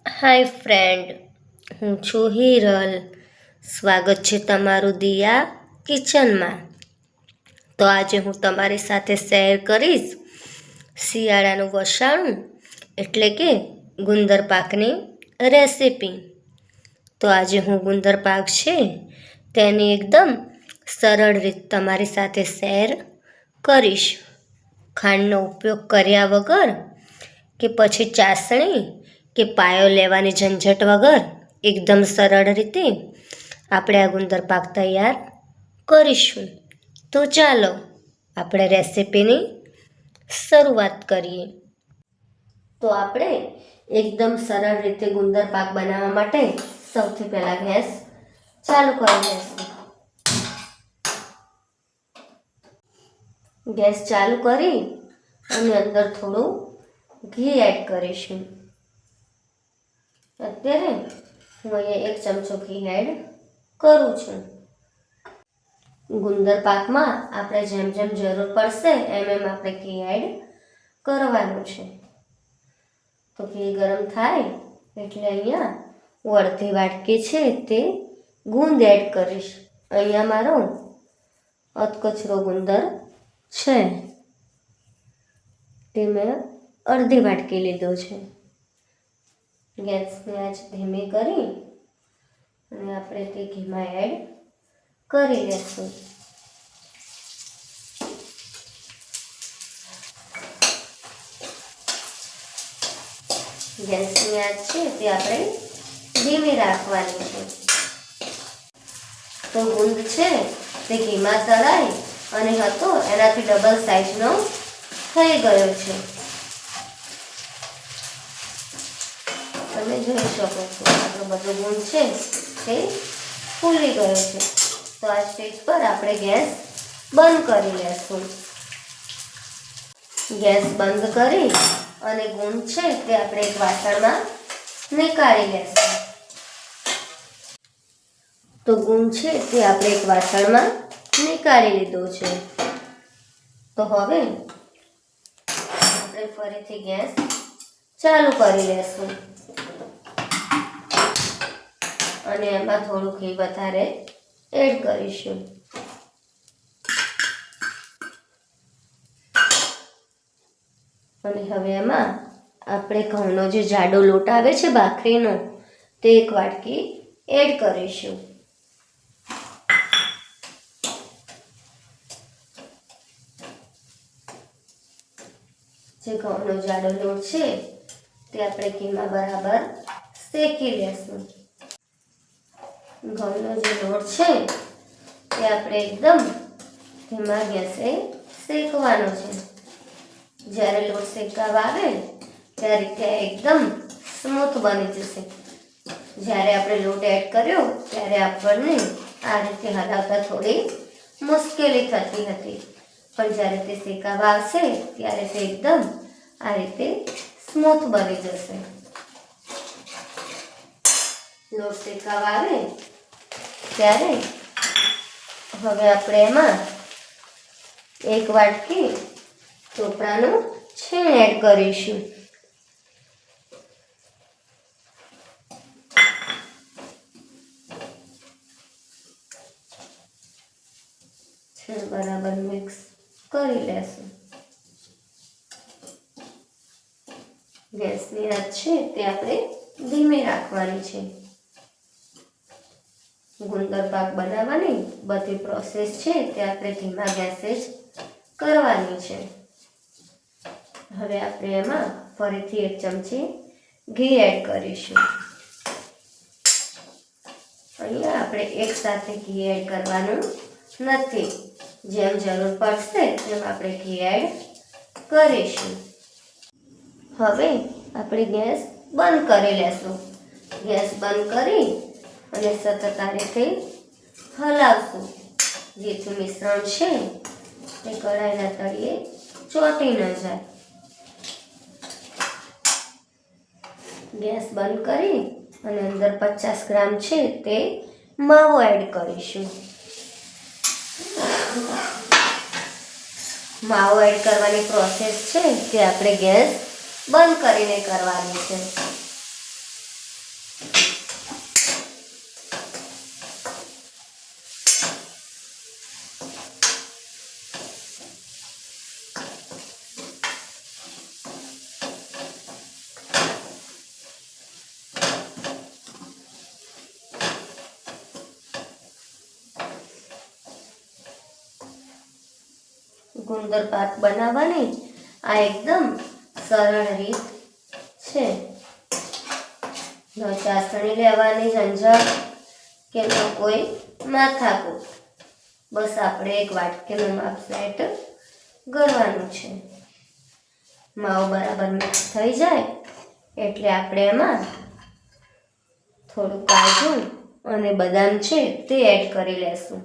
હાય friend, હું છું હિરલ. સ્વાગત છે તમારું દિયા કિચનમાં. તો આજે હું તમારી સાથે શેર કરીશ શિયાળાનું વસાણું એટલે કે ગુંદર પાકની રેસીપી. તો આજે હું ગુંદર પાક છે તેની એકદમ સરળ રીત તમારી સાથે શેર કરીશ. ખાંડનો ઉપયોગ કર્યા વગર કે પછી ચાસણી કે પાયો લેવાની ઝંઝટ વગર એકદમ સરળ રીતે આપણે આ ગુંદર પાક તૈયાર કરીશું. તો ચાલો આપણે રેસીપીની શરૂઆત કરીએ. તો આપણે એકદમ સરળ રીતે ગુંદર પાક બનાવવા માટે સૌથી પહેલાં ગેસ ચાલુ કરી દઈશું. ગેસ ચાલુ કરી અને અંદર થોડું ઘી એડ કરીશું. અત્યારે હું અહીંયા 1 ચમચો ઘી એડ કરું છું. ગુંદર પાકમાં આપણે જેમ જેમ જરૂર પડશે એમ આપણે ઘી એડ કરવાનું છે. તો ઘી ગરમ થાય એટલે અહીંયા હું અડધી વાટકી છે તે ગુંદ એડ કરીશ. અહીંયા મારો અધકચરો ગુંદર છે તે મેં અડધી વાટકી લીધો છે. ગેસની આંચ ધીમી કરી અને આપણે તે ઘીમાં એડ કરી લઈશું. ગેસની આંચ છે તે આપણે ધીમી રાખવાની છે. તો ગુંદ છે તે ઘીમાં તળાઈ અને હતો એનાથી ડબલ સાઈઝનો થઈ ગયો છે. તમે જોઈ શકો છો આપણો બધો ગુંદ છે તે ફૂલી ગયો છે. તો આ સ્ટેજ પર આપણે ગેસ બંધ કરી લેશું. ગેસ બંધ કરી અને ગુંદ છે તે આપણે એક વાસણમાં નીકાળી લેશું. તો ગુંદ છે તે આપણે એક વાસણમાં નીકાળી લીધો છે. તો હવે આપણે ફરીથી ગેસ ચાલુ કરી લેશું અને એમાં થોડું ઘી વધારે એડ કરીશું. અને હવે એમાં આપણે ઘઉંનો જે જાડો લોટ આવે છે ભાખરીનો તે 1 વાટકી એડ કરીશું. જે ઘઉંનો જાડો લોટ છે તે આપણે ઘીમાં બરાબર શેકી લેશું. ઘઉંનો જે લોટ છે તે આપણે એકદમ ધીમા ગેસે શેકવાનો છે. જ્યારે લોટ શેકાવા આવે ત્યારે તે એકદમ સ્મૂથ બની જશે. જ્યારે આપણે લોટ એડ કર્યો ત્યારે આપણને આ રીતે હલાવતા થોડી મુશ્કેલી થતી હતી, પણ જ્યારે તે શેકાવા આવશે ત્યારે તે એકદમ આ રીતે સ્મૂથ બની જશે. લોટ શેકાવા આવે ત્યારે હવે આપણે એમાં 1 વાટકી ચોપડાનું છીણ એડ કરીશું. છીણ બરાબર મિક્સ કરી લેશું. ગેસની આંચ છે તે આપણે ધીમી રાખવાની છે. ગુંદર પાક બનાવવાની બધી પ્રોસેસ છે તે આપણે ધીમા ગેસે જ કરવાની છે. હવે આપણે એમાં ફરીથી 1 ચમચી ઘી એડ કરીશું. અહીંયા આપણે એકસાથે ઘી એડ કરવાનું નથી. જેમ જરૂર પડશે તેમ આપણે ઘી એડ કરીશું. હવે આપણે ગેસ બંધ કરી લેશું. ગેસ બંધ કરી અને સતત આ રીતે હલાવશું જેથી મિશ્રણ છે તે કઢાઈના તળિયે ચોંટી ન જાય. ગેસ બંધ કરી અને અંદર 50 ગ્રામ છે તે માવો એડ કરીશું. માવો એડ કરવાની પ્રોસેસ છે તે આપણે ગેસ બંધ કરીને કરવાની છે. ગુંદર પાક બનાવવાની આ એકદમ સરળ રીત છે. ન ચાસણી લેવાની ઝંઝટ કે ન કોઈ માથાકૂટ. બસ આપણે એક વાટકીનું માપ સેટ કરવાનું છે. માવો બરાબર મિક્સ થઈ જાય એટલે આપણે એમાં થોડું કાજુ અને બદામ છે તે એડ કરી લેશું.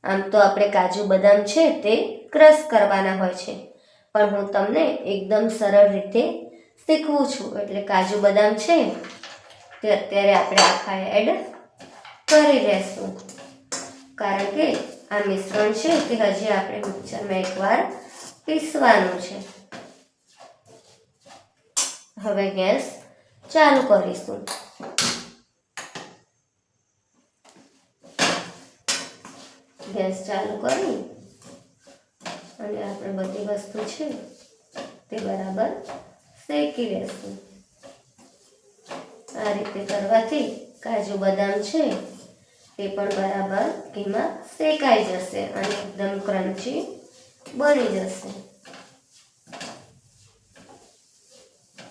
આમ તો આપણે કાજુ બદામ છે તે ક્રશ કરવાના હોય છે, પણ હું તમને એકદમ સરળ રીતે શીખવું છું, એટલે કાજુ બદામ છે તે અત્યારે આપણે આખા એડ કરી લેશું. કારણ કે આ મિશ્રણ છે તે હજી આપણે મિક્સરમાં એકવાર પીસવાનું છે. હવે ગેસ ચાલુ કરીશું. ગેસ ચાલુ કરી અને આપણે બધી વસ્તુ છે તે બરાબર શેકી લેશું. આ રીતે કરવાથી કાજુ બદામ છે તે પણ બરાબર ઘીમાં શેકાઈ જશે અને એકદમ ક્રન્ચી બની જશે.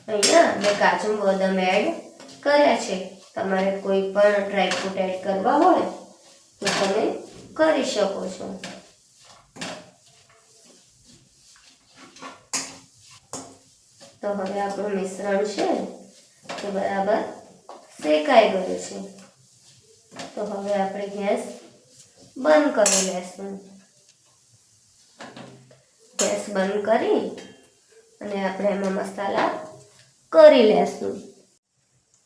અહીંયા મેં કાજુ બદામ એડ કર્યા છે. તમારે કોઈ પણ ડ્રાયફ્રૂટ એડ કરવા હોય તો તમે કરી શકો છો. તો હવે આપણું મિશ્રણ છે તે બરાબર શેકાઈ ગયું છે. તો હવે આપણે ગેસ બંધ કરી લેશું. ગેસ બંધ કરી અને આપણે એમાં મસાલા કરી લેશું.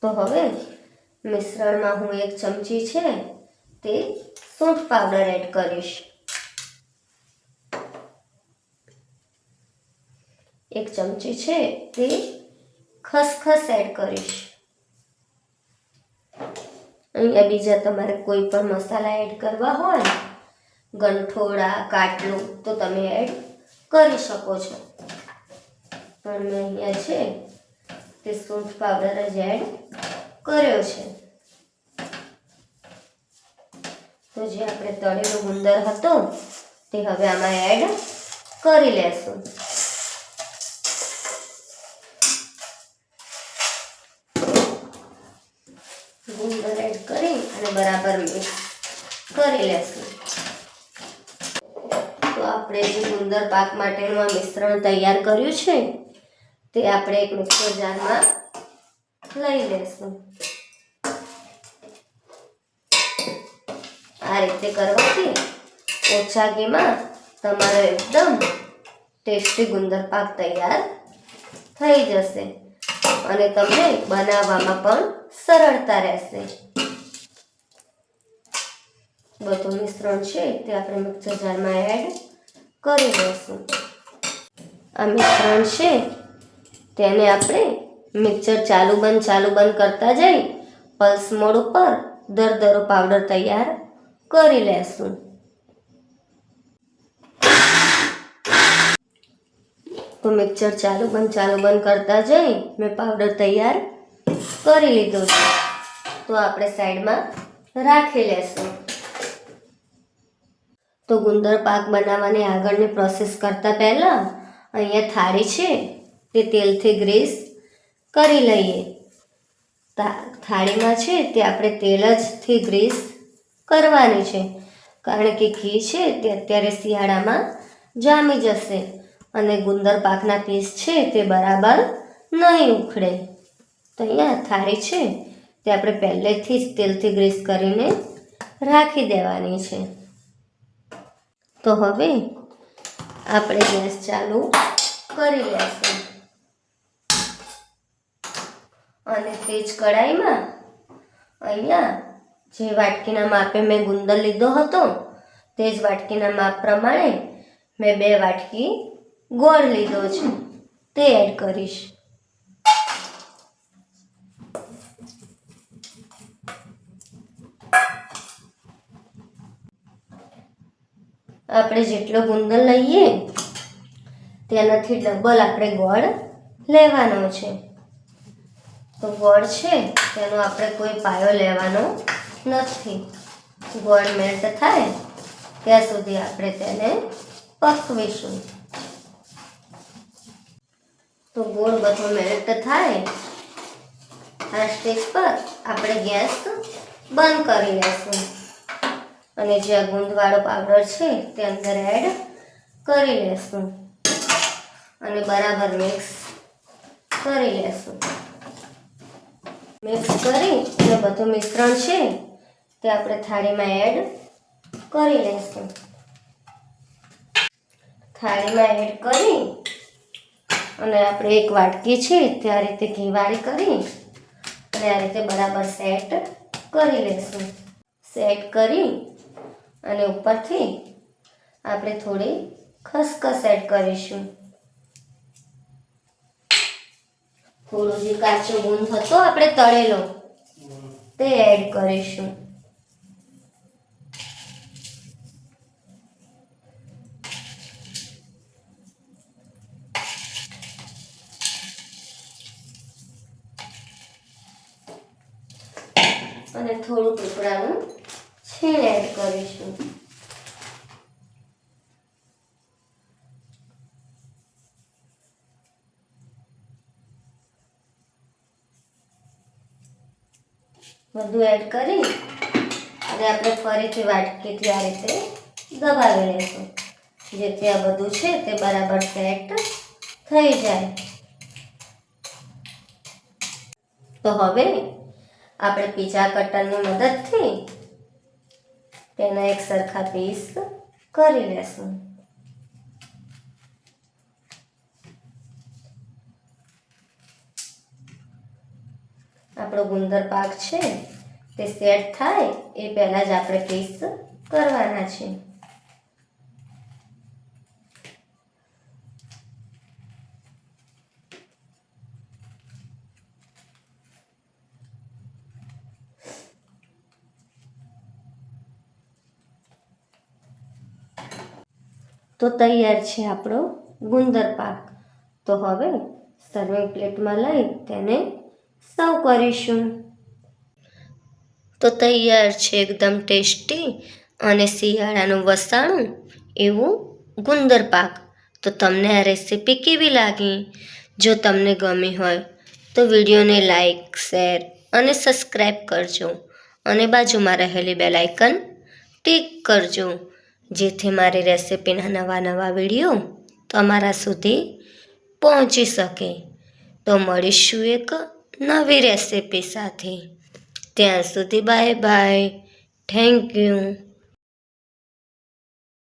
તો હવે મિશ્રણમાં હું 1 ચમચી છે તે સૂંઠ પાવડર એડ કરીશ. 1 ચમચી છે તે ખસખસ એડ કરીશ. અહીંયા બીજા તમારે કોઈ પણ મસાલા એડ કરવા હોય, ગંઠોડા, કાટલું, તો તમે એડ કરી શકો છો. પણ મેં અહીંયા છે તે સૂંઠ પાવડર જ એડ કર્યો છે. તો જે આપણે તળેલો ગુંદર હતો તે હવે આમાં એડ કરી લેશું. ગુંદર એડ કરી અને બરાબર મિક્સ કરી લેશું. તો આપણે જે ગુંદર પાક માટેનું આ મિશ્રણ તૈયાર કર્યું છે તે આપણે એક મિક્સર જારમાં લઈ લેશું. આ રીતે કરવાથી ઓછા ઘીમાં તમારો એકદમ ટેસ્ટી ગુંદર પાક તૈયાર થઈ જશે અને તમને બનાવવામાં પણ સરળતા રહેશે. બધું મિશ્રણ છે તે આપણે મિક્સર જારમાં એડ કરી દઈશું. આ મિશ્રણ છે તેને આપણે મિક્સર ચાલુ બંધ કરતા જઈ પલ્સ મોડ ઉપર દરદરો પાવડર તૈયાર કરી લેશું. તો મિક્સર ચાલુ બંધ કરતા જઈ મેં પાવડર તૈયાર કરી લીધો છે. તો આપણે સાઈડમાં રાખી લેશું. તો ગુંદર પાક બનાવવાની આગળની પ્રોસેસ કરતા પહેલા અહીંયા થાળી છે તે તેલથી ગ્રીસ કરી લઈએ. થાળીમાં છે તે આપણે તેલ જથી ગ્રીસ કરવાની છે, કારણ કે ઘી છે તે અત્યારે શિયાળામાં જામી જશે અને ગુંદર પાકના પીસ છે તે બરાબર નહીં ઉખડે. તો અહીંયા થાળી છે તે આપણે પહેલેથી જ તેલથી ગ્રીસ કરીને રાખી દેવાની છે. તો હવે આપણે ગેસ ચાલુ કરી લેશું અને તે જ કઢાઈમાં અહીંયા જે વાટકીના માપે મેં ગુંદર લીધો હતો તે જ વાટકીના માપ પ્રમાણે મેં 2 વાટકી ગોળ લીધો છે તે એડ કરીશ. આપણે જેટલો ગુંદર લઈએ તેનાથી ડબલ આપણે ગોળ લેવાનો છે. તો ગોળ છે તેનો આપણે કોઈ પાયો લેવાનો નથી. ગોળ મેલ્ટ થાય ત્યાં સુધી આપણે તેને પકવીશું. તો ગોળ બધો મેલ્ટ થાય આ સ્ટેજ પર આપણે ગેસ બંધ કરી લઈશું અને જે આ ગુંદવાળો પાવડર છે તે અંદર એડ કરી લેશું અને બરાબર મિક્સ કરી લેશું. મિક્સ કરી અને બધું મિશ્રણ છે તે આપણે થાળીમાં એડ કરી લેશું. થાળીમાં એડ કરી અને આપણે એક વાટકી છે તે આ રીતે ઘીવાળી કરી અને આ રીતે બરાબર સેટ કરી લેશું. સેટ કરી અને ઉપરથી આપણે થોડી ખસખસ એડ કરીશું. થોડો જે કાચો ગુંદ હતો આપણે તળેલો તે એડ કરીશું. અને થોડું ટુકડાનું છીણ એડ કરીશું. બધું એડ કરી અને આપણે ફરીથી વાટકીથી આ રીતે દબાવી લઈશું જેથી આ બધું છે તે બરાબર સેટ થઈ જાય. તો હવે આપણે પીઝા કટરની મદદથી તેના એક સરખા પીસ કરી લેશું. આપણો ગુંદર પાક છે તે સેટ થાય એ પહેલાં જ આપણે પીસ કરવાના છે. તો તૈયાર છે આપણો ગુંદર પાક. તો હવે સર્વિંગ પ્લેટમાં લઈ તેને સર્વ કરીશું. તો તૈયાર છે એકદમ ટેસ્ટી અને શિયાળાનું વસાણું એવું ગુંદર પાક. તો તમને આ રેસીપી કેવી લાગી? જો તમને ગમી હોય તો વિડીયોને લાઈક, શેર અને સબસ્ક્રાઈબ કરજો અને બાજુમાં રહેલી બેલ આઇકન ટિક કરજો જેથી મારી રેસીપીના નવા વિડીયો તમારા સુધી પહોંચી શકે. તો મળીશું એક નવી રેસીપી સાથે. ત્યાં સુધી બાય બાય. Thank you.